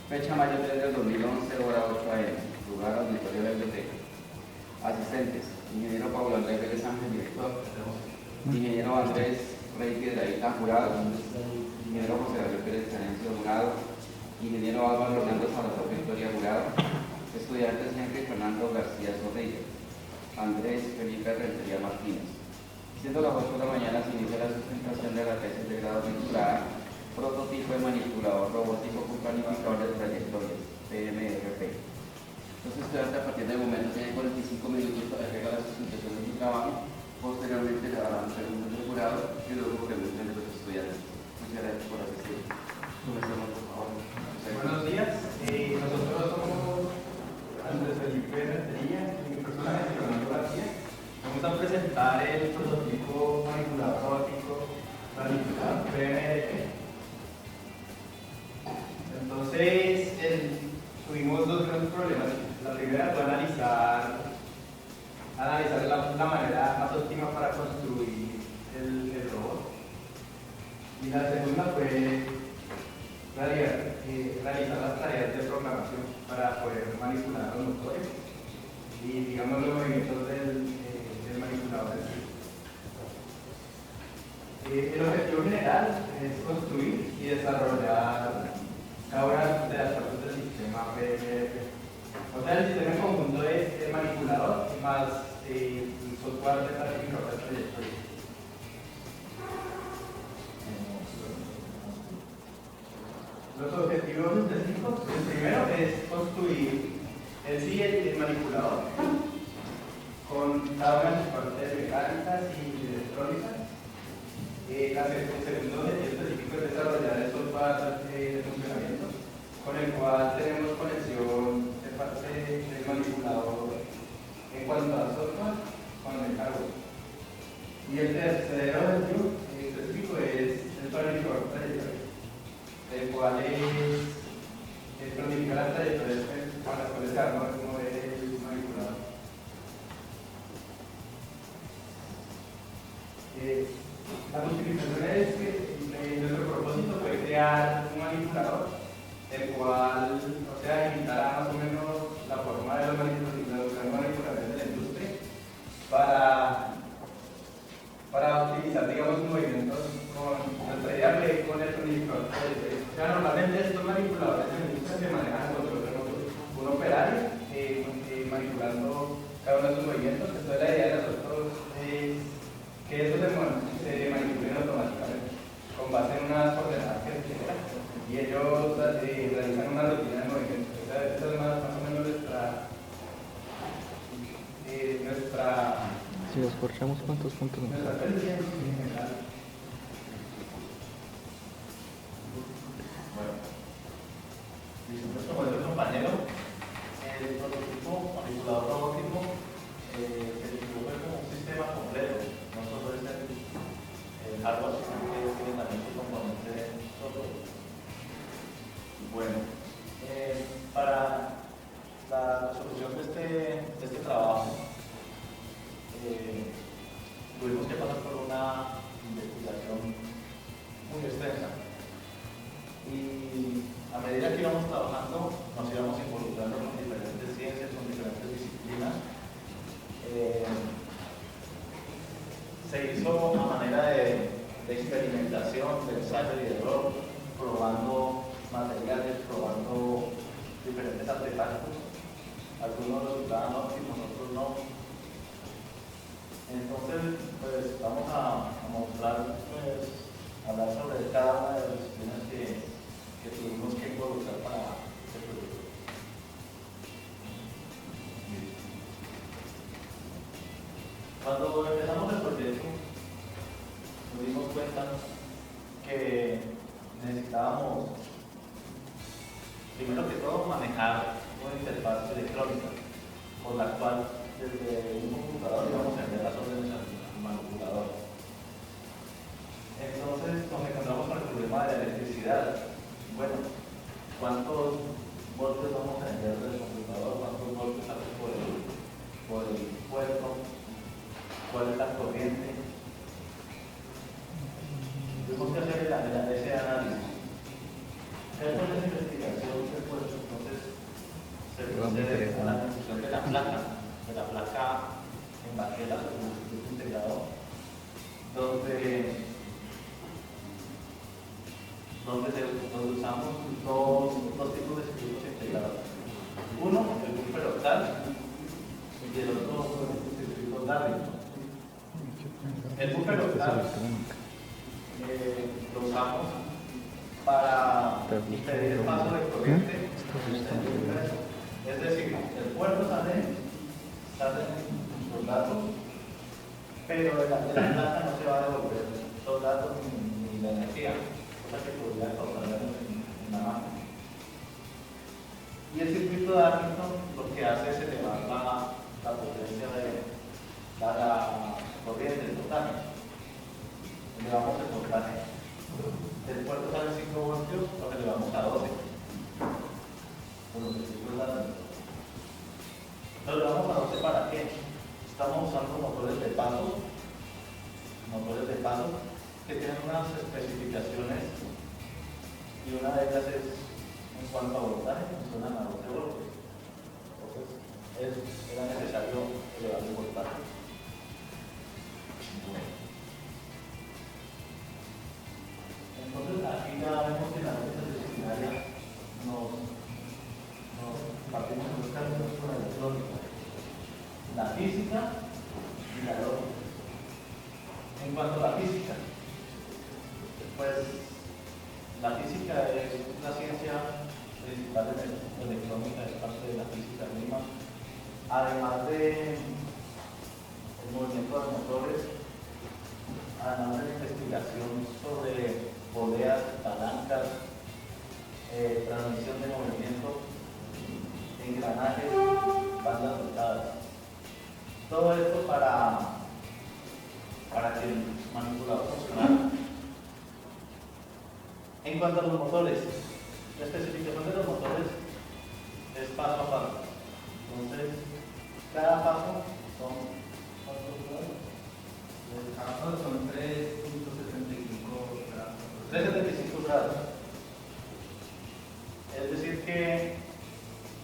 Fecha mayo 3 del 2011, hora 8 a.m. Lugar auditorio de la biblioteca. Asistentes: ingeniero Pablo Andrés Vélez Ángel, director. Ingeniero Andrés Rey Piedrahita, jurado. Ingeniero José Gabriel Pérez Canencia, jurado. Ingeniero Álvaro Orlando Salazar Victoria, jurado. Estudiantes: Henry Fernando García Zorrilla. Andrés Felipe Rentería Martínez. Siendo las 8 de la mañana, se inicia la sustentación de la tesis de grado titulada Prototipo de manipulador robótico con planificador de trayectorias, PMRP. Los estudiantes a partir del momento tienen 45 minutos para que hagan la sustentación de su trabajo. Posteriormente le darán preguntas del jurado y luego preguntas de los estudiantes. Muchas gracias por asistir. Comencemos, por favor. Buenos días. Nosotros somos Andrés Felipe Rentería y mi persona es Fernando García. Vamos a presentar el prototipo manipulador robótico planificador PMRP. Entonces, tuvimos dos grandes problemas. La primera fue analizar la manera más óptima para construir el robot. Y la segunda fue realizar las tareas de programación para poder manipular los motores y, digamos, los movimientos del manipulador en sí. El objetivo general es construir y desarrollar cada una de las partes del sistema PMRP. O sea, el sistema en conjunto es el manipulador más el software de planificador de trayectoria. Los objetivos específicos, el primero es construir el manipulador con cada una de sus partes mecánicas y electrónicas. El segundo objetivo específico es desarrollar el software de funcionamiento, con el cual tenemos conexión de parte del manipulador en cuanto al software con el hardware. Y el tercer objetivo específico es el planificador trayectoria, el cual es planificar las trayectorias con las cuales se va a mover el manipulador. La justificación es que nuestro propósito fue crear un manipulador, el cual, o sea, imitará más o menos la forma de los manipuladores de la industria para utilizar, digamos, movimientos nuestra idea fue con el planificador. O sea, normalmente estos manipuladores en la industria se manejan con control remoto. Un operario manipulando cada uno de sus movimientos. Entonces la idea de nosotros es que estos se manipulen automáticamente con base en unas coordenadas que se generan y ellos realizan una rutina de movimiento. Esa es más o menos nuestra si los corchamos, ¿cuántos puntos nos nuestra experiencia en general. Bueno, pues como dijo el compañero, el prototipo manipulador robótico se describió como un sistema completo, no solo es el hardware, sino que tiene también su componente de software. Bueno, para la solución de este trabajo, tuvimos que pasar por una investigación muy extensa. Y a medida que íbamos trabajando, nos íbamos involucrando con diferentes ciencias, con diferentes disciplinas. Se hizo a manera de experimentación, de ensayo y de error, probando materiales, probando diferentes artefactos. Algunos resultaban óptimos, otros no. Entonces, pues vamos a mostrar, pues, hablar sobre cada una de las disciplinas que tuvimos que involucrar para este proyecto. Cuando empezamos el proyecto, nos dimos cuenta que necesitábamos, primero que todo, manejar una interfaz electrónica, por la cual desde un computador íbamos a enviar las órdenes al manipulador. Entonces nos encontramos con el problema de la electricidad. Bueno, ¿cuántos voltios vamos a enviar del computador? ¿Cuántos voltios salen por el puerto? ¿Cuál es la corriente? Tuvimos que hacer ese análisis. Después de esa investigación, después va muy procede interesante. la construcción de la placa en baqueta, el circuito integrado, donde usamos dos tipos de circuitos integrados. Uno, el buffer octal, y el otro, el circuito Darling. El buffer octal lo usamos para impedir el paso de corriente. Es decir, el puerto salen los datos, pero de la placa no se va a devolver los datos ni la energía, cosa que podría causar daños en la máquina. Y el circuito de Darlington lo que hace es elevar la potencia de la corriente, el voltaje. Elevamos el voltaje. Del puerto sale 5 voltios, lo elevamos a 12. Con los circuitos de Darlington. Lo elevamos a 12 ¿para qué? Estamos usando motores de paso que tienen unas especificaciones y una de ellas es en cuanto a voltaje, funcionan a 12 voltios. Entonces, era necesario elevar el voltaje. Bueno. Entonces, aquí ya vemos que la multidisciplinaria nos partimos en dos caminos con la electrónica. La física y la lógica. En cuanto a la física, pues la física es la ciencia principal de la electrónica, es parte de la física misma. Además de el movimiento de motores, además de la investigación sobre poleas, palancas, transmisión de movimiento, engranajes, bandas rotadas. Todo esto para que el manipulador funcionara. En cuanto a los motores, la especificación de los motores es paso a paso. Entonces, cada paso son Cada paso son 3.75 grados. 375 grados. Es decir que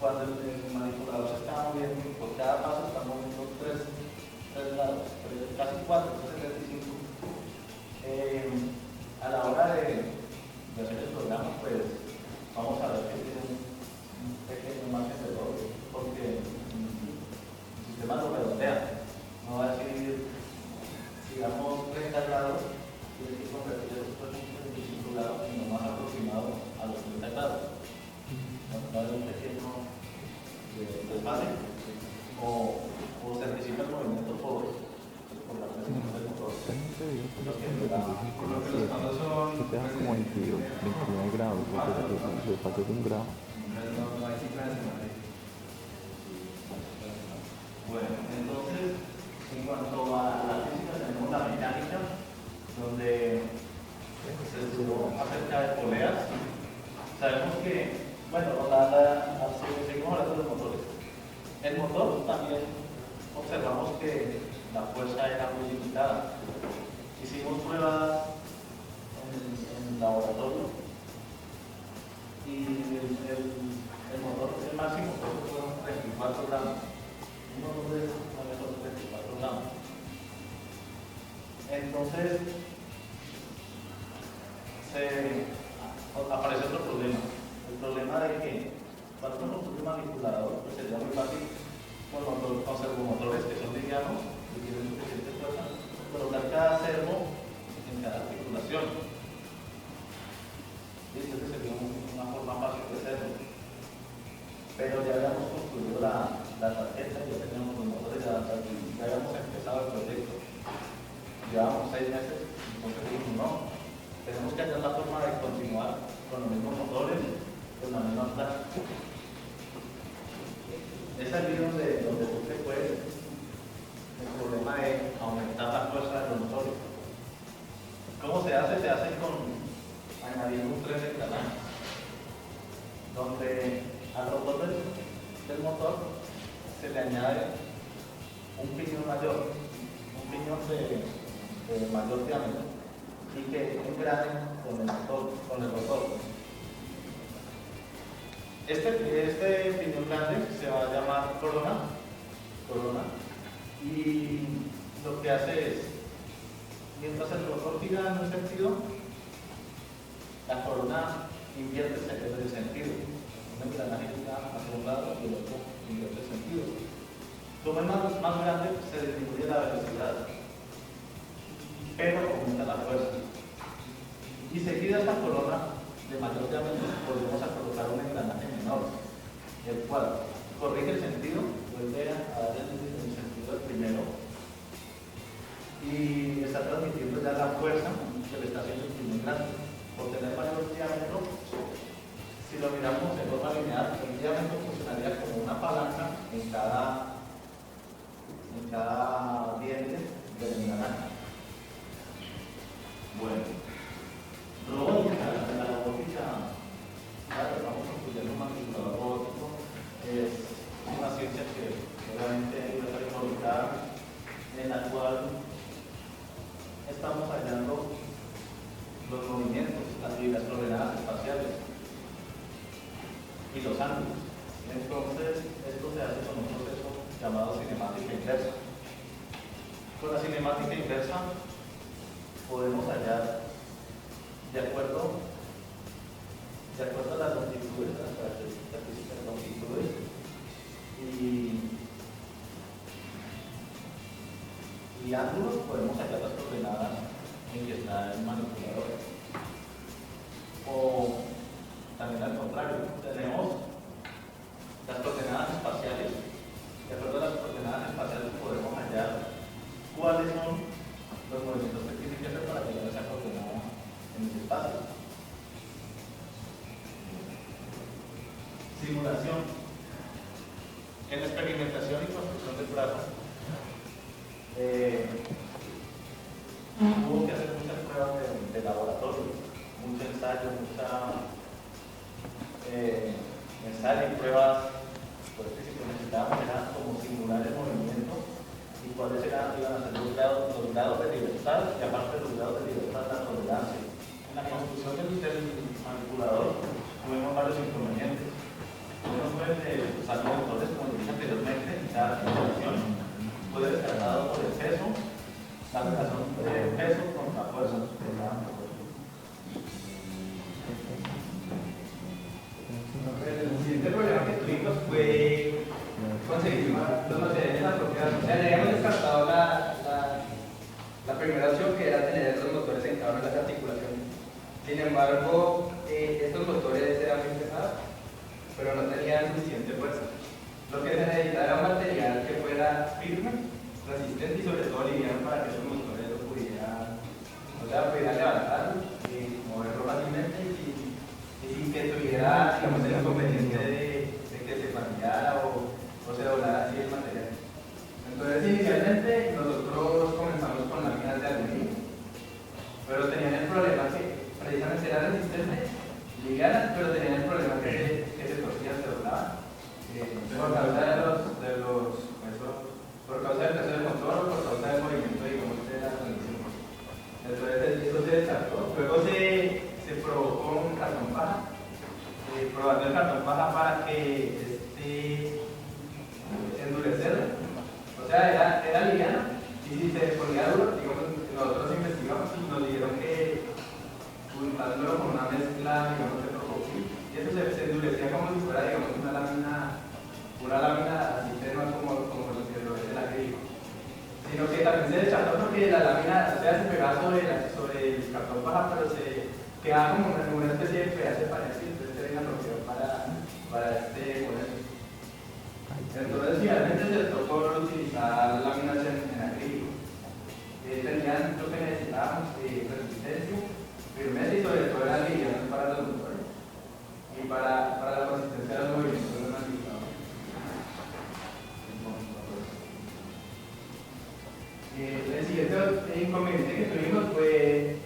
cuando el manipulador se está moviendo, por cada paso está moviendo 3 grados, casi 4, 375. A la hora de hacer el programa, pues vamos a ver que tiene un pequeño margen de error, porque el sistema lo redondea. No va a decir, digamos, 30 grados, tiene que convertir esos 3.75 grados en lo más aproximado a los 30 grados. Va a haber un pequeño desfase o se anticipa el movimiento por la presión del motor. Por lo que los pasos son. Que te da como 29 grados, lo pasé de un grado. No hay cifra decimal. Bueno, entonces, en cuanto a la física, tenemos la mecánica, donde se estudió acerca de poleas. Sabemos que, bueno, seguimos hablando de los motores. El motor también observamos que la fuerza era muy limitada. Hicimos pruebas en el laboratorio y el motor, el máximo fueron 34 gramos. Un motor de son 34 gramos. Entonces, aparece otro problema. El problema de que para un manipulador pues sería muy fácil con servomotores que son livianos y tienen suficiente fuerza, colocar cada servo en cada articulación. Y entonces sería una forma fácil de hacerlo. Pero ya habíamos construido la tarjeta, ya teníamos los motores, ya habíamos empezado el proyecto. Llevábamos 6 meses, entonces dijimos no, tenemos que hallar la forma de continuar con los mismos motores, con la misma plata. Es allí donde surge pues el problema de aumentar la fuerza de los motores. ¿Cómo se hace? Se hace añadiendo un tren de engranajes, donde al rotor del motor se le añade un piñón mayor, un piñón de mayor diámetro y que engrane con el rotor. Este piñón grande se va a llamar corona. Y lo que hace es, mientras el rotor gira en un sentido, la corona invierte el sentido. Un engranaje gira hacia un lado y el otro invierte el sentido. Como es más grande, se disminuye la velocidad, pero aumenta la fuerza. Y seguida esta corona de mayor diámetro, volvemos a colocar un engranaje menor, el cual corrige el sentido, vuelve a dar el sentido del primero y está transmitiendo ya la fuerza que le está haciendo el primer grande. Por tener mayor diámetro, si lo miramos de forma lineal, el diámetro funcionaría como una palanca en cada diente del engranaje. Bueno, robótica, la robótica, claro, vamos construyendo un manipulador robótico, es una ciencia que obviamente debe estar involucrada, en la cual estamos hallando los movimientos, las coordenadas espaciales y los ángulos. Entonces, esto se hace con un proceso llamado cinemática inversa. Con la cinemática inversa podemos hallar, de acuerdo a las longitudes, a las características físicas de longitudes y ángulos, podemos hallar las coordenadas en que está el manipulador. O también al contrario, tenemos las coordenadas espaciales. De acuerdo a las coordenadas espaciales podemos hallar cuáles son los movimientos que tienen que hacer para llegar a esa coordenada en el espacio. Simulación. En la experimentación y construcción del brazo hubo que hacer muchas pruebas de laboratorio, mucho ensayo, ensayo y pruebas. Por eso que necesitábamos era como simular el movimiento y cuáles iban a ser los grados de libertad y aparte de los grados de libertad la tolerancia. En la construcción del manipulador tuvimos varios inconvenientes. Uno fue el salto de motores, como dije anteriormente, la simulación fue descartado por el peso, la relación de peso contra fuerza. El siguiente problema que tuvimos fue conseguir los materiales apropiados. O sea, le habíamos descartado la primera opción, que era tener los motores en cada una de las articulaciones. Sin embargo, estos motores eran muy pesados, pero no tenían suficiente fuerza. Lo que se necesitaba era un material que fuera firme, resistente y sobre todo liviano para que esos motores lo pudieran levantar y moverlo fácilmente y sin que tuviera, digamos, el inconveniente de que se fallara o se doblara así el material. Entonces, inicialmente nosotros comenzamos con láminas de aluminio, pero tenían el problema que precisamente eran resistentes, livianas, pero tenían el problema que se torcían, se doblaban. Por causa del peso del motor o por causa del movimiento, digamos, de la transmisión. Entonces, eso se descartó. Luego se probó con cartón paja, probando el cartón paja para que endurecerlo. O sea, era liviano y si se ponía duro, digamos, nosotros investigamos y nos dijeron que juntándolo con una mezcla, digamos, de propofil, y eso se endurecía como si fuera, digamos, una lámina así tenue como lo que lo es el acrílico. Sino que también se descartó porque la lámina, o sea, se pegaba sobre el cartón paja, pero se quedaba como una especie de pedazo de pared, entonces era inapropiado para este modelo. Entonces, finalmente se optó por utilizar láminas en acrílico. Tenían lo que necesitábamos, resistencia, firmeza y sobre todo eran livianos para los motores y para la consistencia de los movimientos de los manipuladores. El siguiente inconveniente que tuvimos fue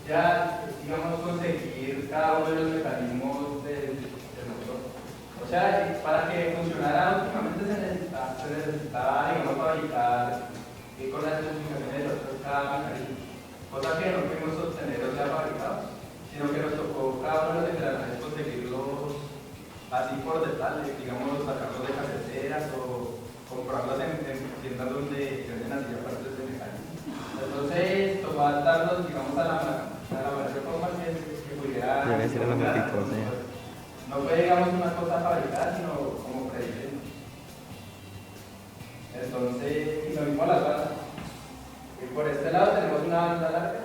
ya, digamos, conseguir cada uno de los mecanismos del motor. O sea, para que funcionara óptimamente se necesitaba, digamos, fabricar con las especificaciones de otros cada mecanismo. Cosa que no pudimos obtener, o sea, fabricados, sino que nos tocó cada uno de los engranajes conseguirlos así por detrás, digamos, sacarlos de caseteras o comprarlos en tiendas donde venden así aparatos de mecánica. Entonces, tocó adaptarlos, digamos, a la mayor forma que pudiera. Debe ser los gatitos, sí. No fue, digamos, una cosa fabricada, sino como prediseño. Entonces, y nos vimos las bandas. Y por este lado tenemos una banda larga,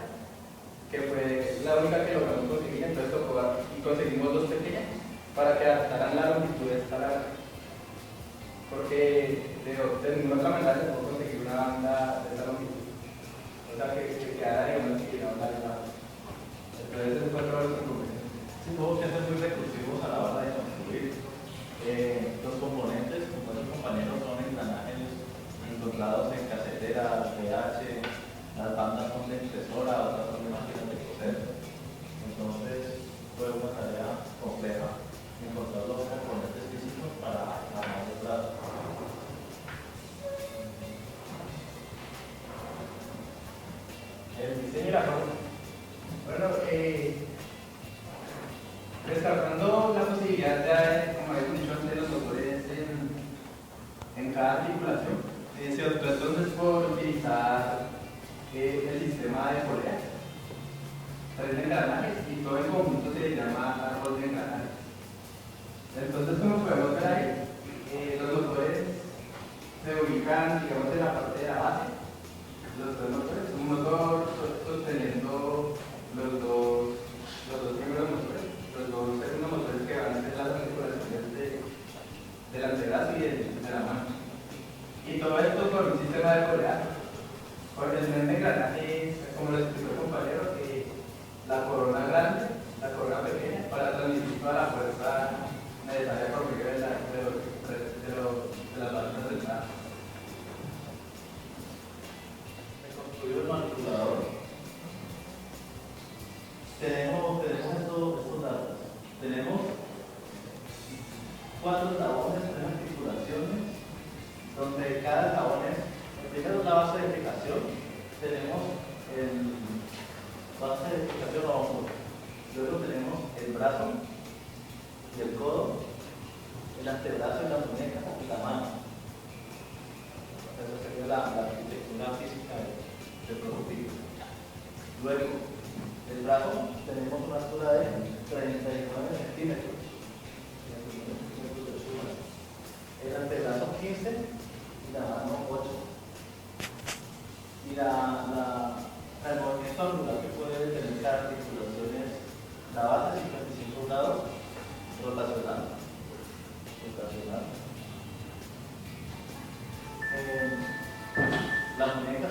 que fue la única que logramos conseguir, entonces tocó y conseguimos dos pequeñas para que adaptaran la longitud de esta larga. Porque de ninguna otra manera se puede conseguir una banda de esta longitud. O sea, que quedara, digamos, que no larga. Entonces, eso fue todo el inconveniente. Sí, tuvo que ser muy recursivos a la hora de construir. Los componentes, como los compañeros, son engranajes encontrados en caseteras, PH, las bandas son de impresora, otras son de máquinas de coser. Entonces, fue una tarea compleja encontrar los componentes físicos para armar el brazo. El diseño y la forma. Bueno, descartando la posibilidad de, como habíamos dicho antes, los motores en cada articulación, se optó entonces por utilizar el sistema de polea, 3 engranajes, y todo en conjunto se llama árbol de engranajes. Entonces, como podemos ver ahí, los motores se ubican, digamos, en la parte de la base. Los 3 motores, un motor sosteniendo los dos primeros motores, los 2 segundos motores que van a ser las articulaciones del antebrazo y de la mano. Y todo esto con un sistema de polea. Con el primer engranaje, como lo explicó el compañero, la corona grande, la corona pequeña, para transmitir toda la fuerza necesaria por medio de las válvulas del brazo. Construir el manipulador. Tenemos estos datos. Tenemos 4 eslabones, 3 articulaciones, donde cada eslabón es, primero la base de fijación, tenemos el base de fijación a hombro, luego tenemos el brazo y el codo, el antebrazo y la muñeca y la mano. Esa sería la arquitectura física del prototipo. Luego, el brazo tenemos una altura de 39 centímetros. El antebrazo 15 y la mano 8. Y el movimiento angular que puede tener cada articulación es la base 55 grados, rotacional. La muñeca,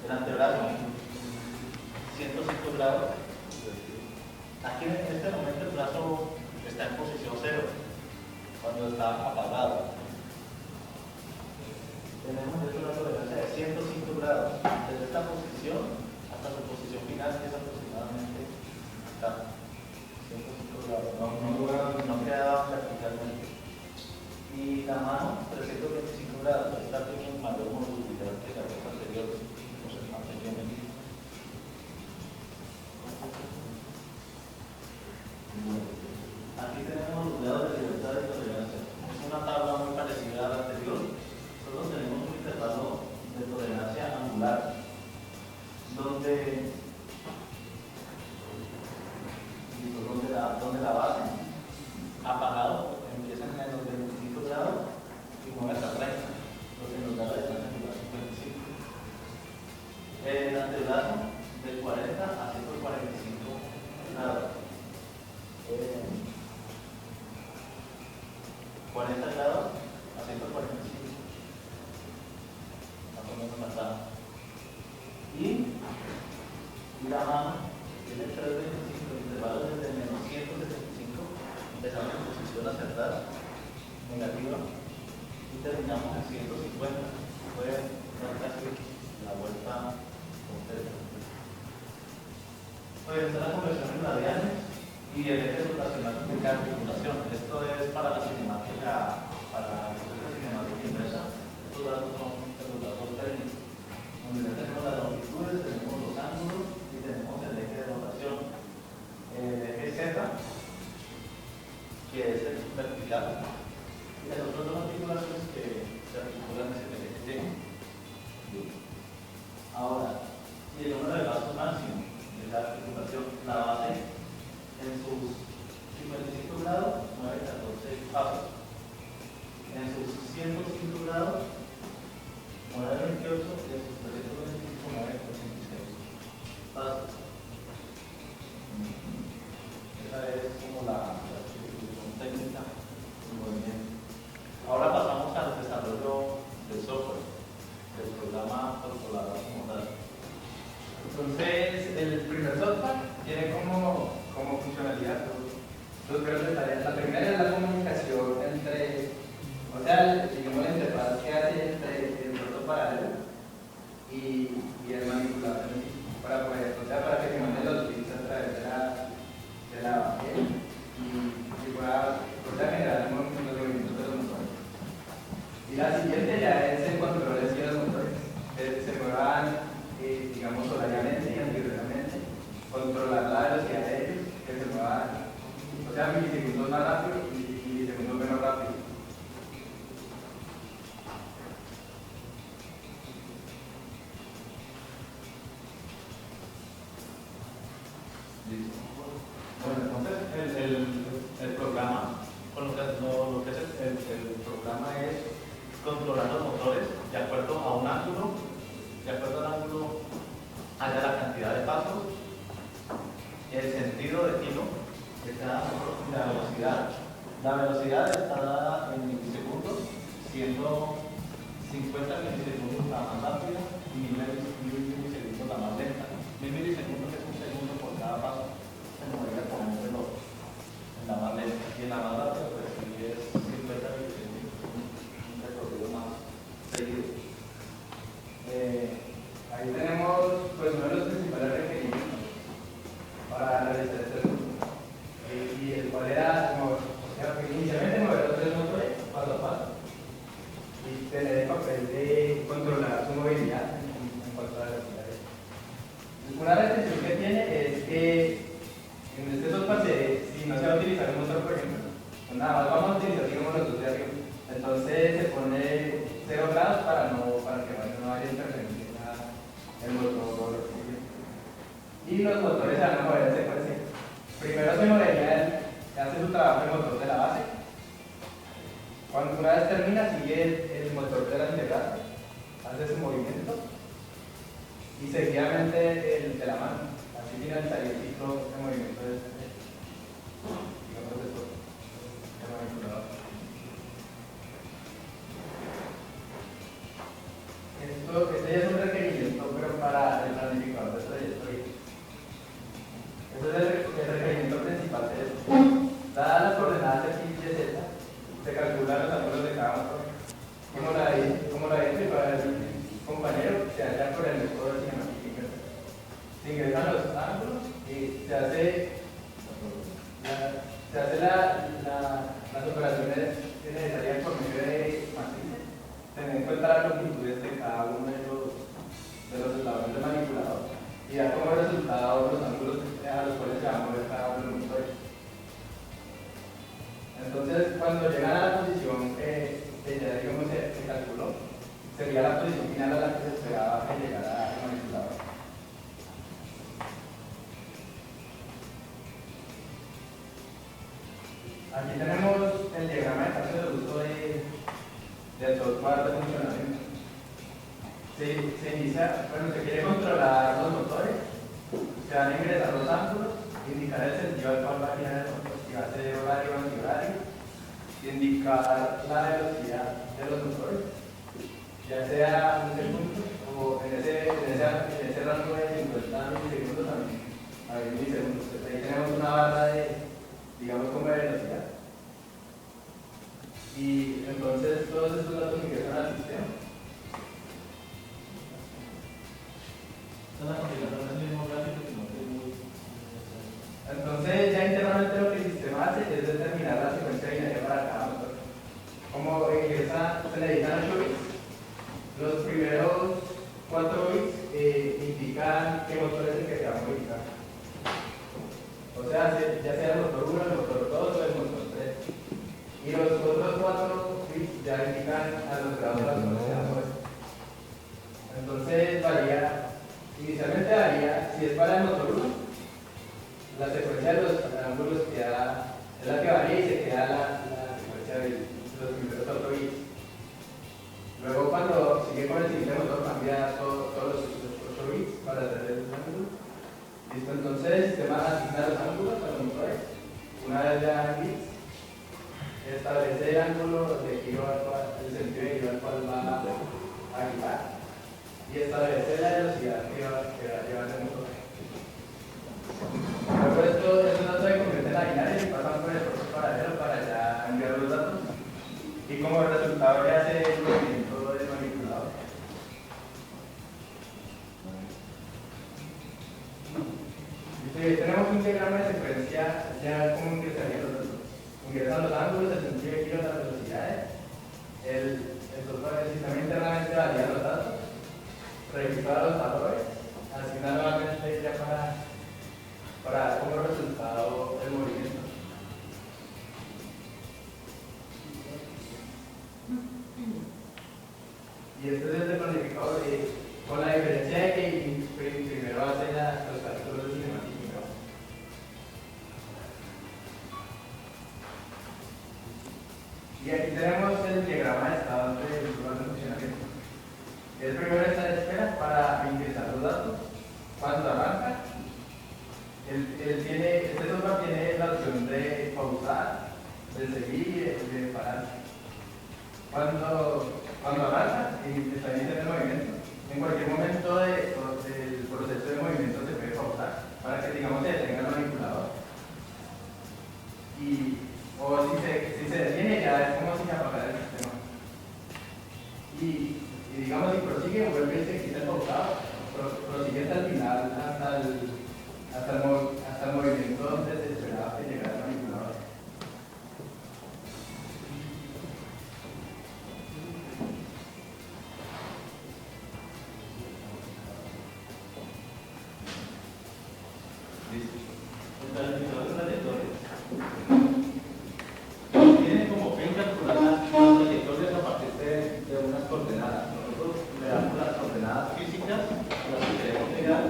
el antebrazo 105 grados. Aquí en este momento el brazo está en posición 0, cuando está apagado. Tenemos una tolerancia de 105 grados, desde esta posición hasta su posición final, que es aproximadamente acá. 105 grados, no queda verticalmente. Y la mano, 325 grados, está teniendo mayor movilidad que la vez anterior, entonces más pequeña. Aquí tenemos los grados de libertad y tolerancia. Es una tabla muy parecida a la anterior. Solo tenemos un intervalo de tolerancia angular, donde la base, apagado, empieza en menos 25 grados y mueve hasta 30, lo que nos da la distancia angular 55. El antebrazo de 40 a 145 grados. 40 grados a 145. Más o menos matado. Y la mano tiene 325, intervalos desde menos 175, empezamos en posición acertada, negativa, y terminamos en 150. Puede dar casi la vuelta completa. Pueden ser las conversiones radiales y el eje rotacional de cada articulación. Esto es para la cinemática, para la cinemática inversa. Estos datos son los datos técnicos, donde ya tenemos las longitudes, tenemos los ángulos y tenemos el eje de rotación. El eje Z Bueno, entonces el programa, con lo que es el programa es controlar los motores de acuerdo a un ángulo, de acuerdo al ángulo haya la cantidad de pasos, el sentido de tiro de cada motor y la velocidad. La velocidad está dada en milisegundos, siendo 50 milisegundos la más rápida y 1000 milisegundos la más lenta. 1000 milisegundos es un segundo por cada paso. Se nos voy a poner en la más lenta y en la más rápida pues sí es 50 milisegundos, un recorrido más seguido. Ahí tenemos pues uno de los principales requerimientos para realizar este curso. Y el cual era, como, o sea, inicialmente mover los 3 motores paso a paso y tener el papel de controlar su movilidad en cuanto a la velocidad. Una restricción que tiene es que en este software, si no se va a utilizar un motor, por ejemplo, pues nada más vamos a utilizar digamos los dos de arriba. Entonces se pone 0 grados para que no haya interferencia en el motor. Y los motores se van a mover en secuencia. Primero se movería, hace su trabajo el motor de la base. Cuando una vez termina, sigue el motor de la integral, hace su movimiento. Y seguidamente el de la mano. Así finalizaría el ciclo de movimiento de manipulador. Este ya es un requerimiento, pero para el planificador de trayectoria. Este es el requerimiento principal de esto. Dadas las coordenadas de X y Z, se calculan los ángulos de cada motor. Como la explicó el compañero, se halla por el método de cinemática. Se ingresan los ángulos y se hace las operaciones necesarias por medio de matrices, teniendo en cuenta las longitudes de cada uno de los eslabones del manipulador y da como resultado los ángulos a los cuales se va a mover cada uno de los motores. Entonces, cuando llegan a la posición que ya digamos se calculó, sería la posición final a la que se esperaba que llegara el manipulador. Aquí tenemos el diagrama de caso de uso del software de funcionamiento. Se inicia, bueno, se quiere controlar los motores, se van a ingresar los ángulos, indicar el sentido al cual va a girar el motor, si va a ser horario o antihorario, indicar la velocidad de los motores, ya sea un segundo o en ese rango de 50 milisegundos también, a 20 milisegundos. Ahí tenemos una barra de, digamos, como de velocidad. Y entonces todos estos datos ingresan al sistema. Entonces ya internamente lo que el sistema hace es determinar la secuencia binaria para cada motor. Como se necesitan 8 bits, los primeros 4 bits indican qué motor es el que se va a modificar. O sea, ya sea el motor 1, el motor 2 o el motor 3. Y los otros 4 bits ya indican a los grados de la velocidad. Entonces varía, inicialmente varía, si es para el motor 1, la secuencia de los ángulos queda, es la que varía y se queda la secuencia de los primeros 4 bits. Luego cuando sigue con el siguiente motor cambia todos los 8 bits para hacer el ángulo. Listo, entonces el sistema asigna los ángulos a los motores. Una vez ya en bits, establece el ángulo de giro al cual, el sentido de giro al cual va a girar y establece la velocidad que va a llevar el motor. Luego estos datos se convierten a binarios y pasan por el proceso paralelo para ya enviar los datos y como resultado ya hace el movimiento del manipulador. Tenemos un diagrama de secuencia ya como ingresarían los datos. Ingresan los ángulos, el sentido de giro, las velocidades, el sistema internamente valida los datos, registra los valores, asigna nuevamente ya para dar como resultado el movimiento. Y este es el planificador con la diferencia de que primero hace los cálculos de cinemática Este software tiene la opción de pausar, de seguir, de parar. Cuando avanza y está iniciando el movimiento, en cualquier momento del proceso de movimiento se puede pausar para que, digamos, se detenga el manipulador. O si se detiene, ya es como si se apagara el sistema. Y digamos, si prosigue, vuelve y se quita el pausado, prosigue hasta el final, hasta el movimiento donde se esperaba que llegara el manipulador. Tienen como fin calcular las trayectorias a partir de unas coordenadas. Nosotros le damos las coordenadas físicas, las que queremos llegar,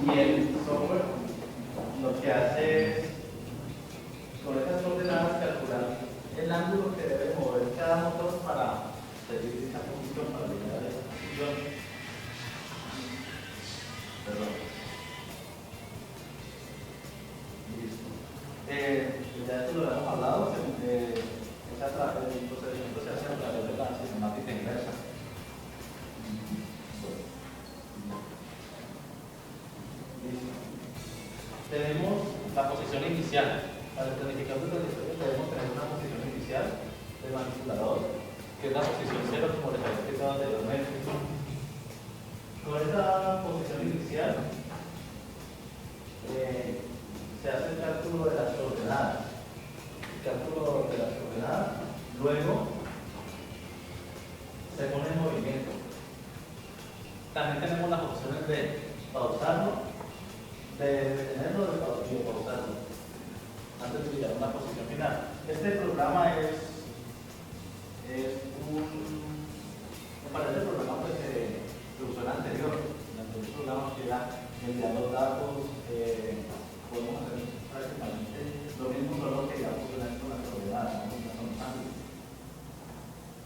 y el software lo que hace es, con esas coordenadas, calcular el ángulo que debe mover cada motor para seguir esa posición, para llegar a esa posición. Perdón. Listo. Ya esto lo hemos hablado, el procedimiento se hace a través de la cinemática inversa. Listo. Tenemos la posición inicial. Para el planificador de trayectorias debemos tener una posición inicial del manipulador, que es la posición 0 como les había explicado anteriormente. Con esta posición inicial se hace el cálculo de las coordenadas. Luego se pone en movimiento. También tenemos las opciones de pausarlo, de detenerlo y de pausarlo antes de llegar a una posición final. Este programa me parece el programa que se usó en el anterior. En el anterior programa que era enviar los datos, podemos hacer prácticamente lo mismo, solo que ya funcionando con las coordenadas, no son ángulos.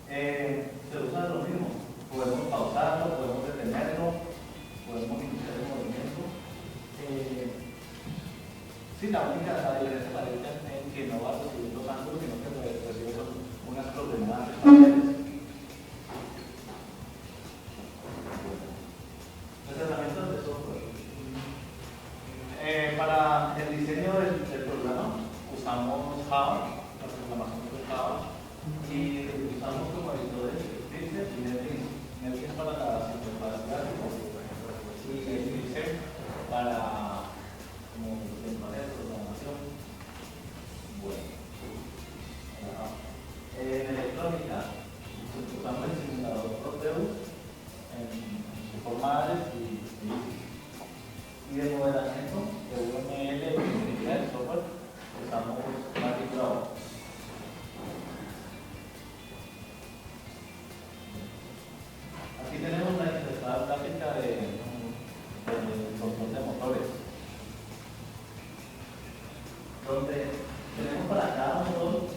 Se usa lo mismo. Podemos pausarlo, podemos detenerlo, podemos iniciar el movimiento. Sí, la diferencia radica en que no va a recibir los ángulos, sino que recibe unas coordenadas espaciales. Las herramientas de software. Para el diseño del programa usamos Java, la programación de Java, y usamos como editores Eclipse y NetBeans. NetBeans para las interfaces gráficas y Eclipse para como lenguaje de programación. Bueno, en electrónica usamos el simulador Proteus en sus formales y de modelamiento de UML y unidad de software usamos Magic Draw. Aquí tenemos la interfaz gráfica de control de motores, donde tenemos para cada motor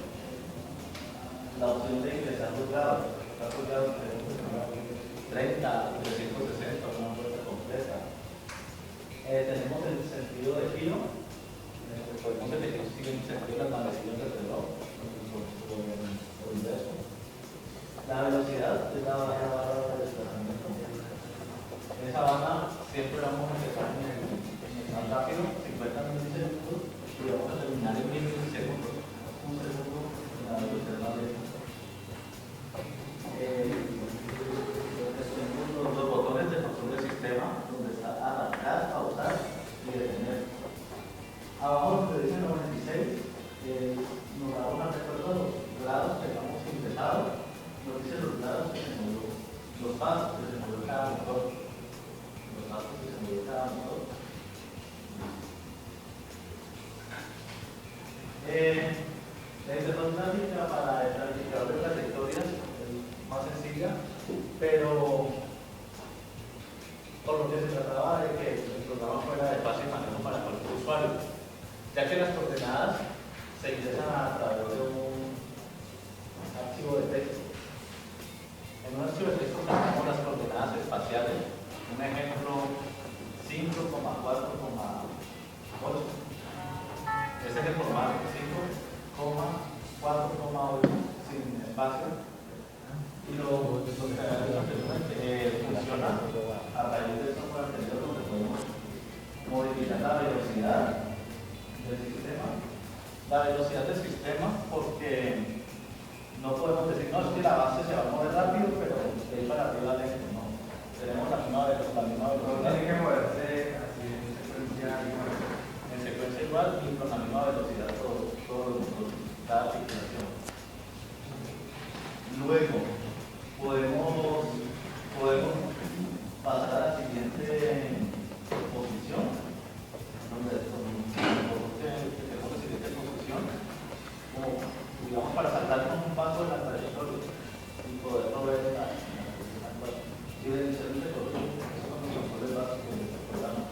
la opción de ingresar los grados. Los grados tenemos 30, 360, una vuelta completa. Tenemos el sentido de giro, podemos elegir si sigue el sentido de las manecillas del reloj o inverso. La velocidad es la barra de desplazamiento. En esa barra siempre vamos a empezar en el más rápido, 50 milisegundos, y vamos a terminar en 1000 milisegundos, un segundo en la velocidad más lenta. Los botones de control del sistema, donde está arrancar, pausar y detener. Abajo donde dice 96, nos da una recuerda de los grados que hemos ingresado, nos dice los grados que se movió, los pasos que se movió cada motor, La interfaz gráfica para el planificador de trayectorias es más sencilla, pero por lo que se trataba de que el programa fuera de fácil manejo para cualquier usuario, ya que las coordenadas se ingresan a través de un archivo de texto. En un archivo de texto tenemos las coordenadas espaciales, un ejemplo 5,4,8 ese es el formato, 5,4,8 sin espacio. Y lo que funciona a raíz de software anterior, donde podemos modificar la velocidad del sistema. La velocidad del sistema, porque no podemos decir, no, es que la base se va a mover rápido, pero de ahí para arriba lento, no. Tenemos la misma velocidad. Tiene que moverse así En secuencia igual y con la misma velocidad cada articulación. Luego, podemos pasar a la siguiente posición, donde tenemos la siguiente posición, como digamos para saltarnos un paso de la trayectoria y poderlo ver en la y de iniciar un recorrido. Esos son los controles básicos de este programa.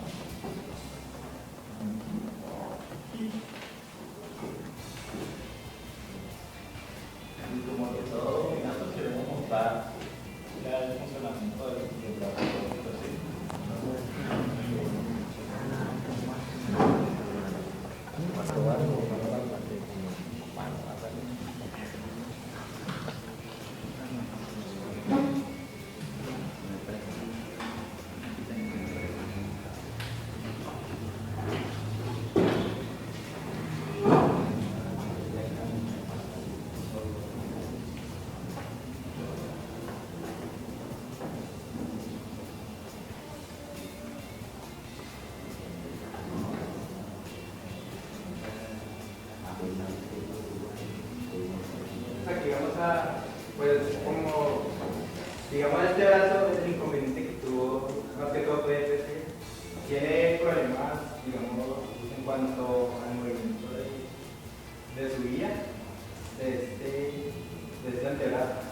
Y como que todo dominando, queremos mostrar ya el funcionamiento del laboratorio. Aquí vamos a, pues como, digamos este brazo es el inconveniente que tuvo, más que todo puede decir, tiene problemas, digamos, en cuanto al movimiento de su guía, de este antebrazo,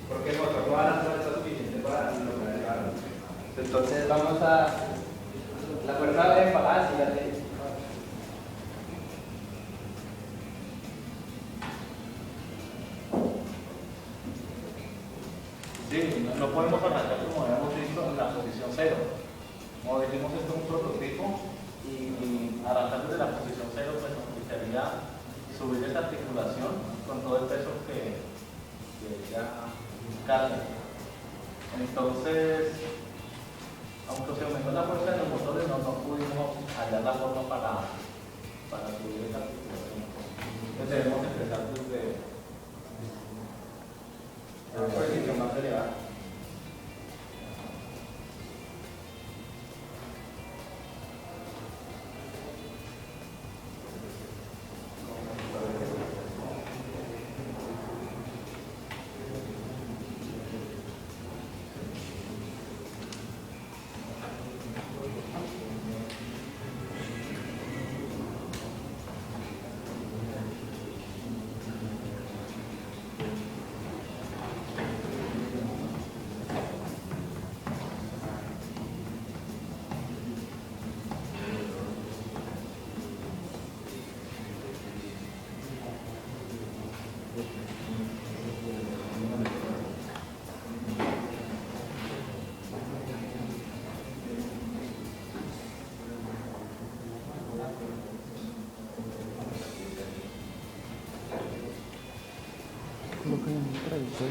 porque el motor no va a lanzar está suficiente para lograr llevarlo. Entonces vamos a, la fuerza de empalada, si la de Sí, no podemos arrancar como habíamos visto en la posición 0. Como dijimos, esto es un prototipo y arrancar desde la posición 0 pues nos implicaría subir esa articulación con todo el peso que ya carga. Entonces, aunque se aumentó la fuerza de los motores, no pudimos hallar la forma para subir esa articulación. Entonces debemos empezar desde la posición más elevada. Coloca en un traductor.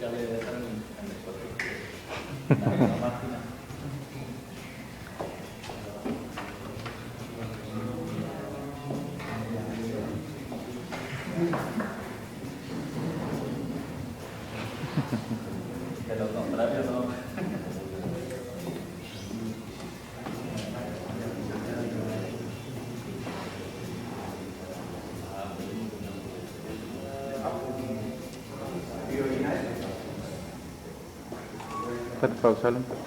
ya debe estar en el cuerpo. La misma máquina. De lo contrario, no. Puedes pausarlo un poco.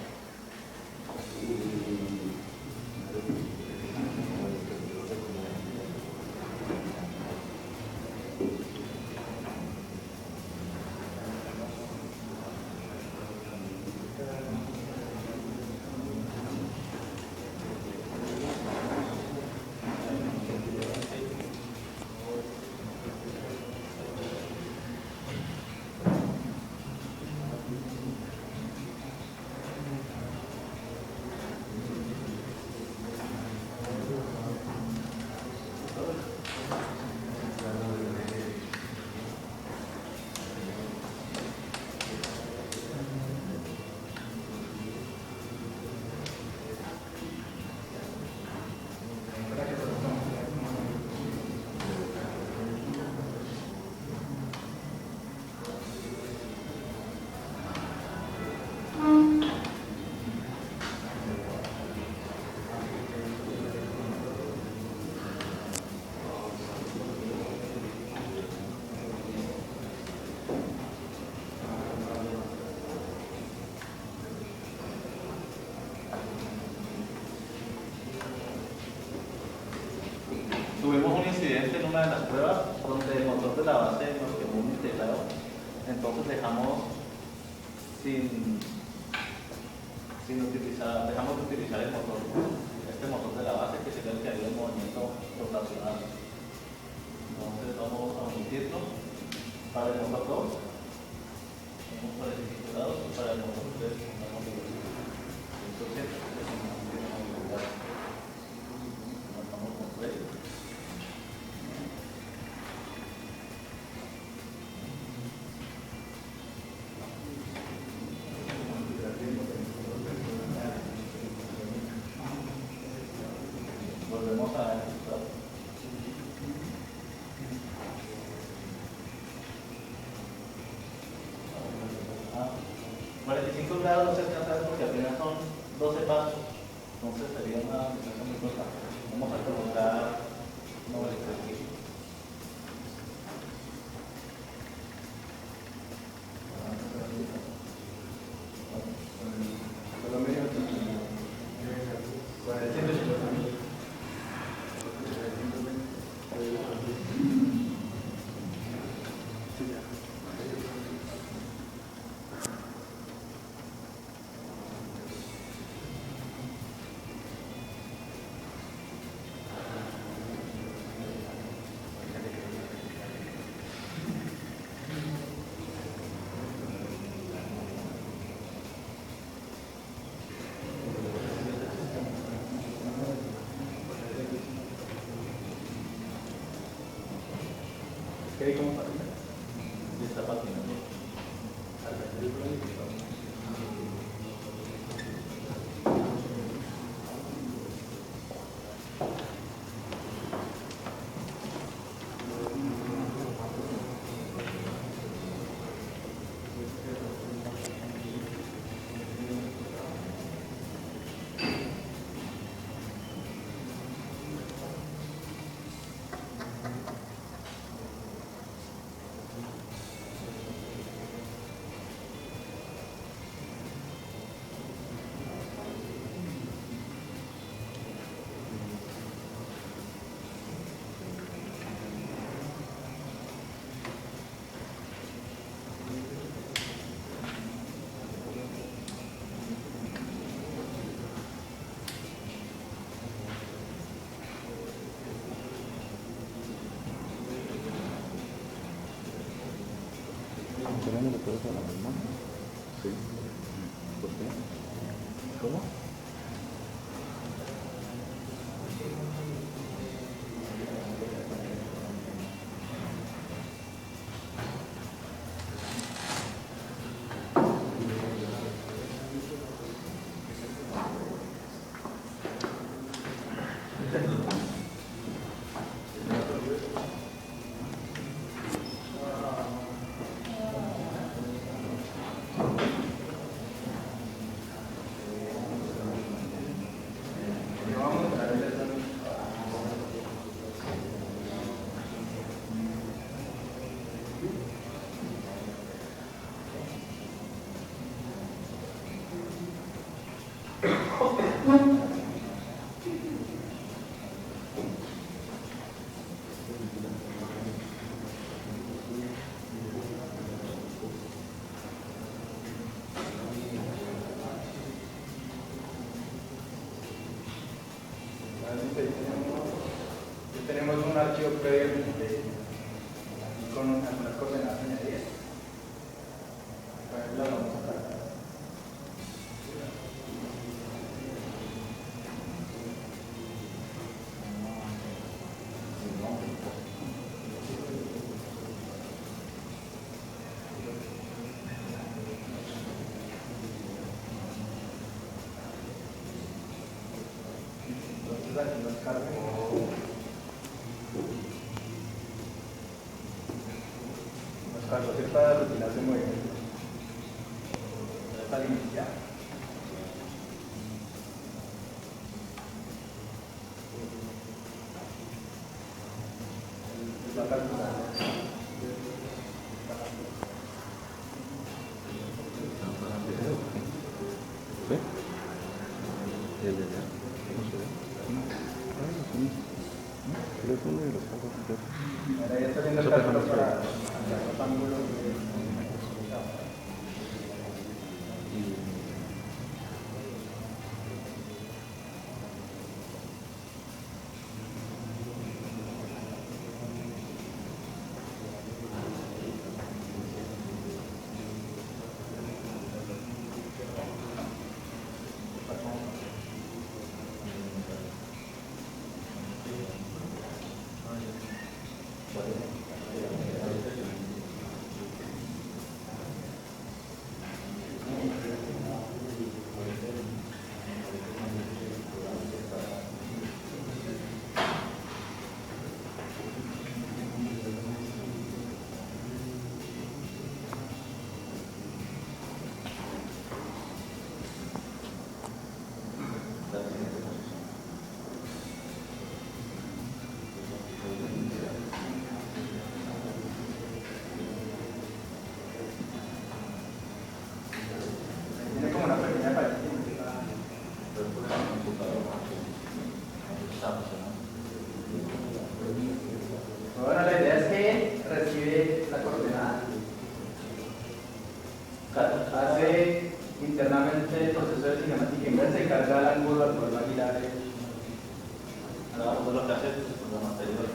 Tuvimos un incidente en una de las pruebas donde el motor de la base nos quemó un teclado, entonces dejamos dejamos de utilizar el motor, este motor de la base que sería el que haría el movimiento rotacional. Entonces vamos a omitirlo para el motor 2, vamos para el 5 grados y para el motor 3 vamos a entonces vamos con play. Volvemos a ejecutar. 45 grados no se alcanza porque apenas son 12 pasos, entonces sería una distancia muy corta. Vamos a colocar 93. ¿Qué hay como patina? Y está patinando. ¿Tenemos de todo la misma? Sí. ¿Por qué? ¿Cómo? Tenemos un archivo previamente con algunas coordenadas añadidas. Lo vamos a tratar. Entonces aquí nos carga. Carlos, esta rutina de movimiento para iniciar. Es la calculadora. ¿Ve? ¿El de allá? ¿Cómo se ve? Teléfono y los ojos. Ahora ya está haciendo el cálculo para los ángulos de... Tiene como una pequeña falla. Bueno, la idea es que recibe la coordenada, hace internamente el proceso de cinemática inversa y carga el ángulo al cual va a girar Ahora, lo que hace es el programa anterior.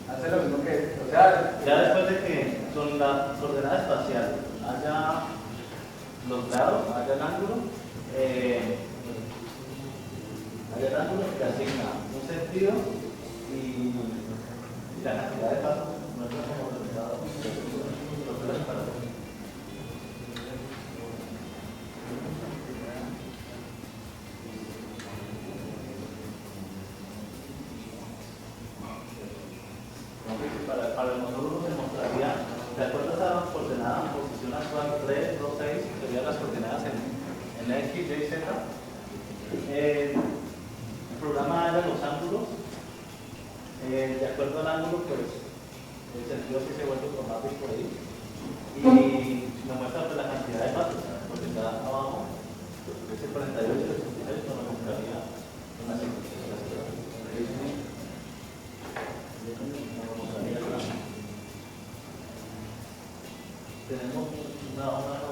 hace lo mismo que, o sea, Ya después de que con la coordenada espacial haya los grados, haya el ángulo que asigna un sentido y la cantidad de pasos no es como resultado de los parámetros. Para el módulo se mostraría, de acuerdo a esa coordenada, posición actual 3, 2, 6, serían las coordenadas en la X, Y, Z. El programa era los ángulos. De acuerdo al ángulo, pues el sentido sí se vuelve automático ahí. Y nos muestra pues, la cantidad de pasos, porque está abajo, ese 48 y 66 nos mostraría una secuencia. Tenemos una falla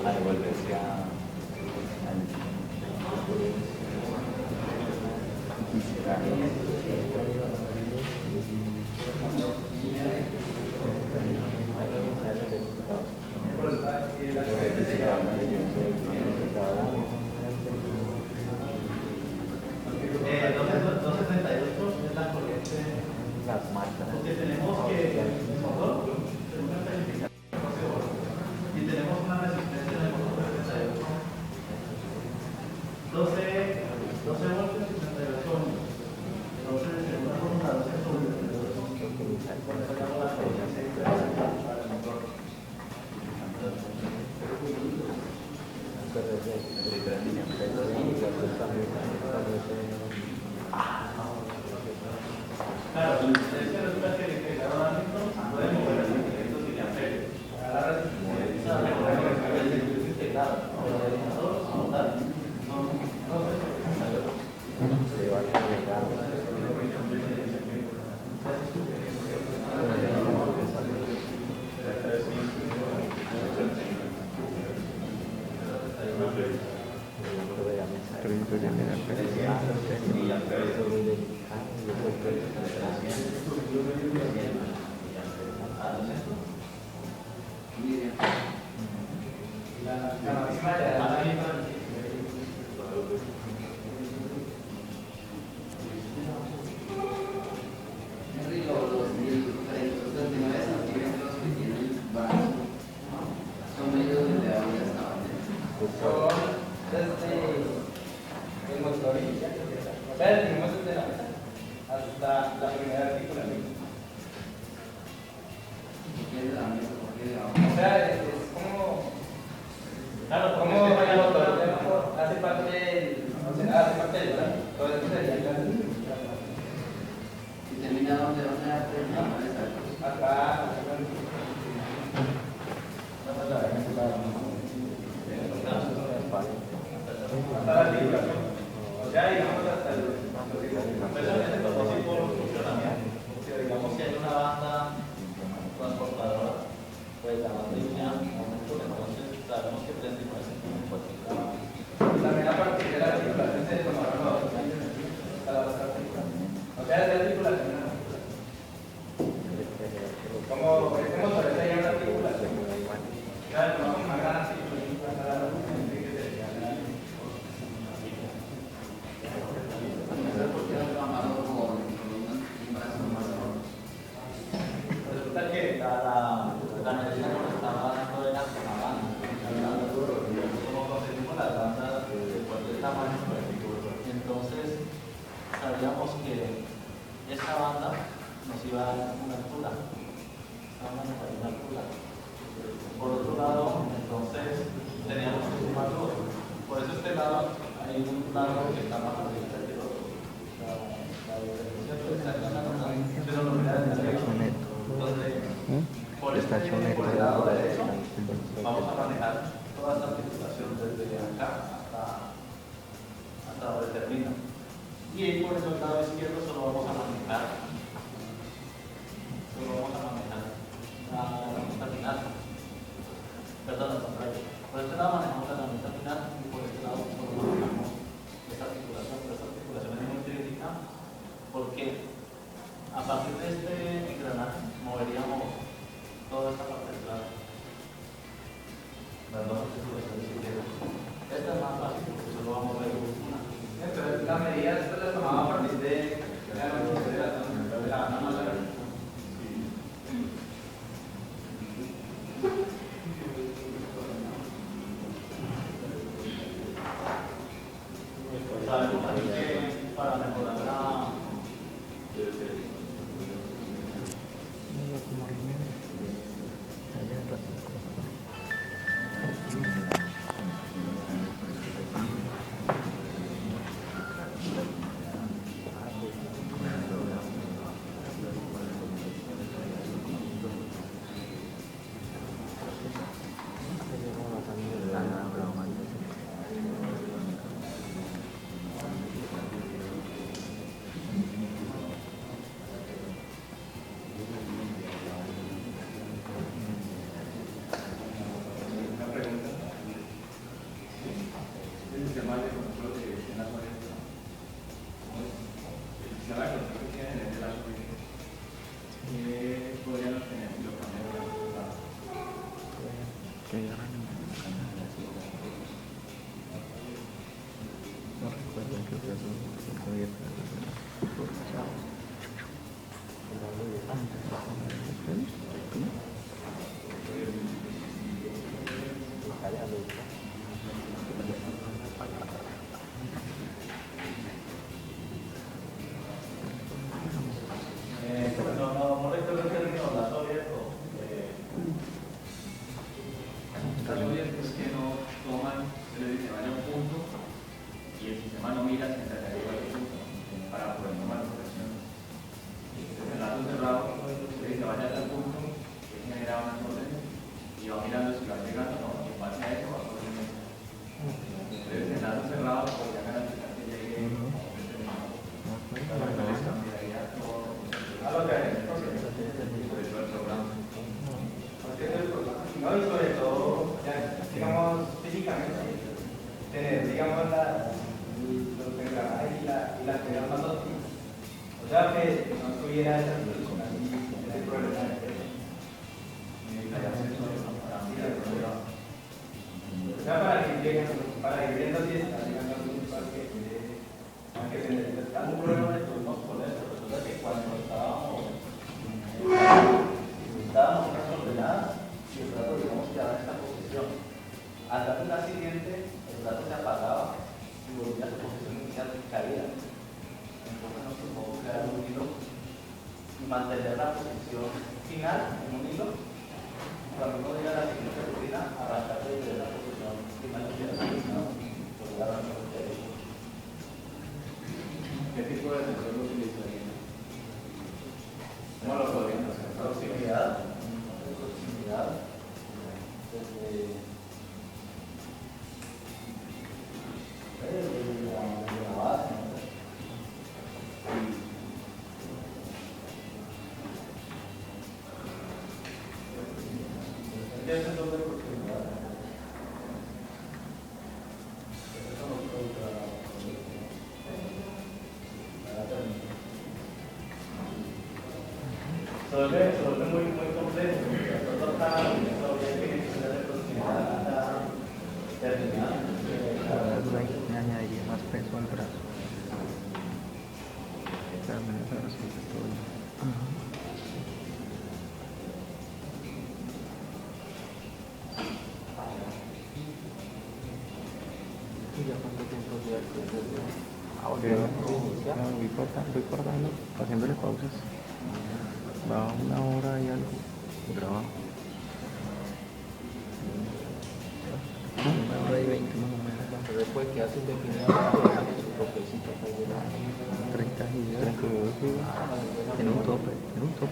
a devolverse es la corriente. las marcas. Porque tenemos que y tenemos una resistencia en el motor de 38. 12 voltios y 38 ohms. Entonces, en una fórmula 200 voltios, por eso llamo la corriente para el motor. Claro, es que resulta que cada ámbito puede mover el 500 miliamperios. La resistencia es integrada, pero el indicador como tal no se va a cargar. Henry, los 1339 centímetros que tiene el brazo son medios desde dónde estaban. Son desde el motor inicial, o sea, tenemos desde la mesa hasta la primera articulación. ¿Quién es la mesa? ¿Por qué de abajo? O sea, es como, claro, como el motor hace parte del brazo, todo eso sería la ¿Y termina dónde hace el tamaño exacto? acá, hasta la articulación. O sea, digamos hasta el Especialmente el propósito de funcionamiento. Porque digamos que hay una banda transportadora, pues la banda línea entonces sabemos que 39 centímetros. también a partir de la articulación se tomaron los hasta la otra articulación. O sea, de articulación. Como este motor sería una articulación. Claro, no una gran articulación para la articulación que sería la. ¿Por qué no trabajamos con un brazo más largo? Resulta que la medicina que nos estaba dando era la banda. Como conseguimos las bandas de cualquier tamaño, entonces sabíamos que esta banda nos iba a dar una altura. Esta banda nos daría una altura. Por otro lado, entonces teníamos que sumarlo. Por eso este lado hay un lado que está más arriba que el otro. Pero lo mira desde arriba. Por este lado derecho vamos a manejar toda esta articulación desde acá hasta donde termina. Y por el lado izquierdo solo vamos a manejar la mitad final. Perdón, al contrario. Por este lado manejamos la mitad final y por este lado solo manejamos esta articulación. Pero esta articulación es muy crítica porque a partir de este engranaje moveríamos toda esta parte del lado. Las dos articulaciones que quedan. Esta es más fácil porque solo vamos a ver una. Entonces, la medida después la tomaba a partir de la consideración de la banda más larga. Sabemos también que para mejorar la Que ya no recuerdo que fue no recuerdo el término lazo abierto. Lazo abierto es que no toman, se le dice vaya a un punto y el sistema no mira si se llegó al punto para poder tomar correcciones. Entonces, el lazo cerrado se le dice vaya a tal punto, que genera unas órdenes y va mirando si va llegando o no, y en base a eso va a corregir. Entonces, el lazo cerrado podría garantizar que llegue a un determinado a lo que hay. No, y sobre todo, ya, digamos, físicamente, tener, digamos, los engranajes y las piedras más óptimas. O sea, que no tuviera esa solución así, ese problema de peso. O sea, para que lleguen, para ir viendo si está llegando a un parque, aunque se necesita Un problema que tuvimos con eso, resulta que cuando estábamos unas coordenadas y el dato, digamos, quedaba en esta posición. Al dar la siguiente, el dato se apagaba y volvía a su posición inicial y caía. Entonces nos tocó crear un hilo y mantener la posición final en un hilo. Cuando uno diga la siguiente rutina, arrancar desde la posición final y la volver a arrancar desde ahí. ¿Qué tipo de sensor lo utilizarían? ¿Cómo lo podrían hacer? Proximidad. Desde la base, ¿no? ¿Qué es el doble de proximidad? Eso no puede se vuelve muy complejo. Nosotros acá todavía tiene que ser de proximidad terminal. le añadiría más peso al brazo. También eso resulta todo. ¿Y ya cuánto tiempo lleva? Voy cortando, haciéndole pausas. Va 1 hora y algo grabado. 1 hora y 20 más o menos. Después que hace definido su topecito 30 gigas. 32 gigas. Tiene un tope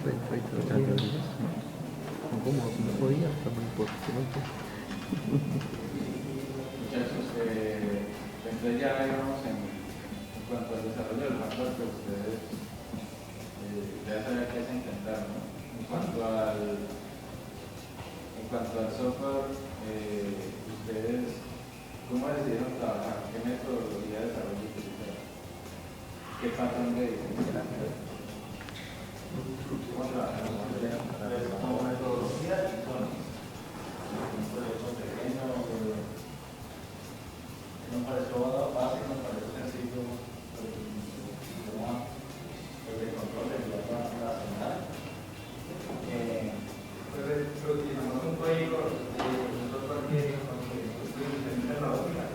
de 32 gigas. Son como 5 días, pero no importa. Muchachos, entonces ya íbamos en cuanto al desarrollo del hardware que ustedes ya saben qué es intentar, ¿no? En cuanto al software, ustedes, ¿cómo decidieron trabajar? ¿Qué metodología de desarrollo utilizaron? ¿Qué patrón de diseño? ¿Cómo trabajaron? Como metodología y son un proyecto pequeño, nos pareció fácil, nos pareció sencillo, el control de la señal. Pues utilizamos un código de un software que construimos en tecnología.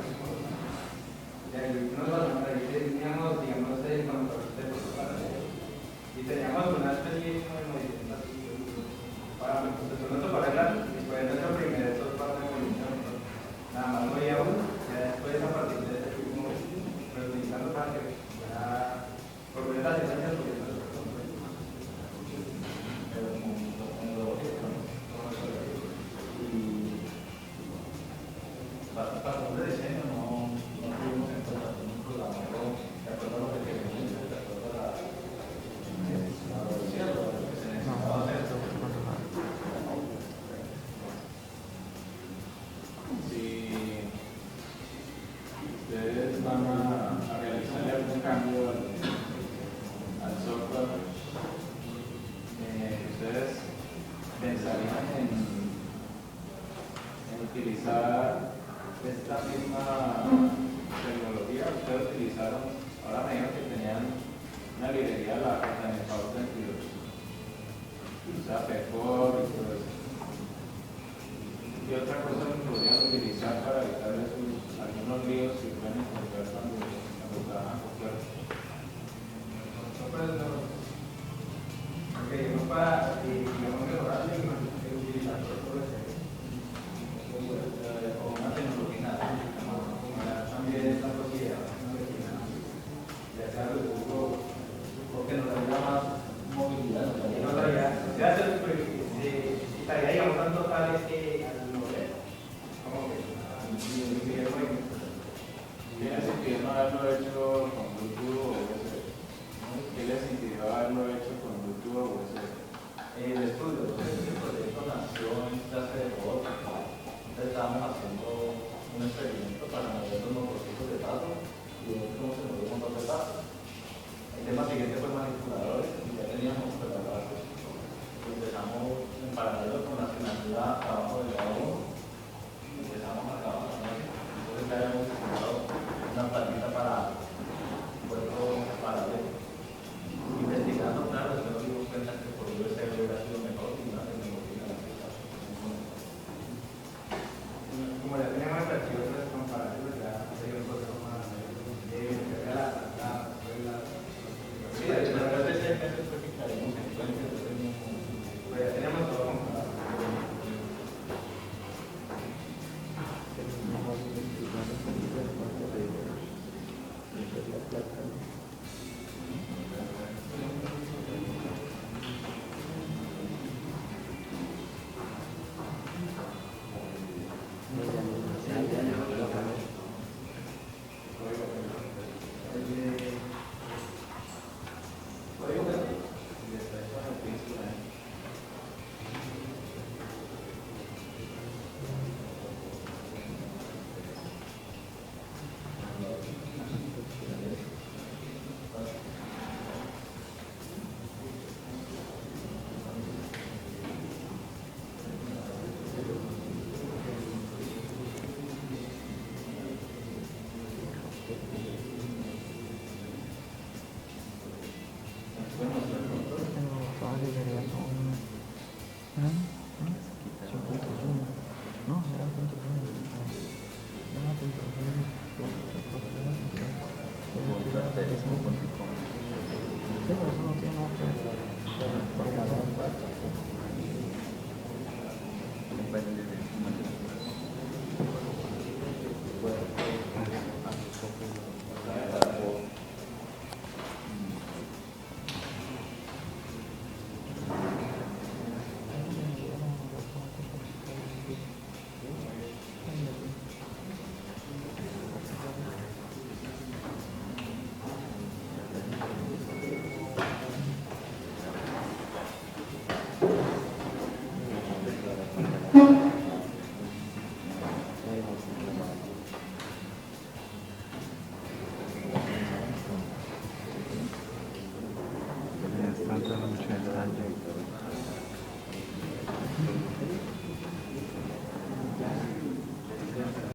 Teníamos, digamos, el control de protocolo y teníamos una especie de movimiento para nosotros arreglar. Después de nuestro primer software de movimiento, nada más no había uno. Ya después, a partir de ese último, reutilizando para que fuera por ver las distancias, porque no es Para un diseño no tuvimos en cuenta un programador de acuerdo a lo que queríamos, de acuerdo a la velocidad, lo que se necesitaba hacer. Si ustedes van a realizarle algún cambio al software, ustedes pensarían en utilizar esta misma tecnología. Ustedes utilizaron, ahora me dijeron que tenían una librería la en el Power 32, o sea, PECOR y todo eso. ¿Y otra cosa que podrían utilizar para evitar algunos líos que pueden encontrar cuando trabajan con cuerpos? Pues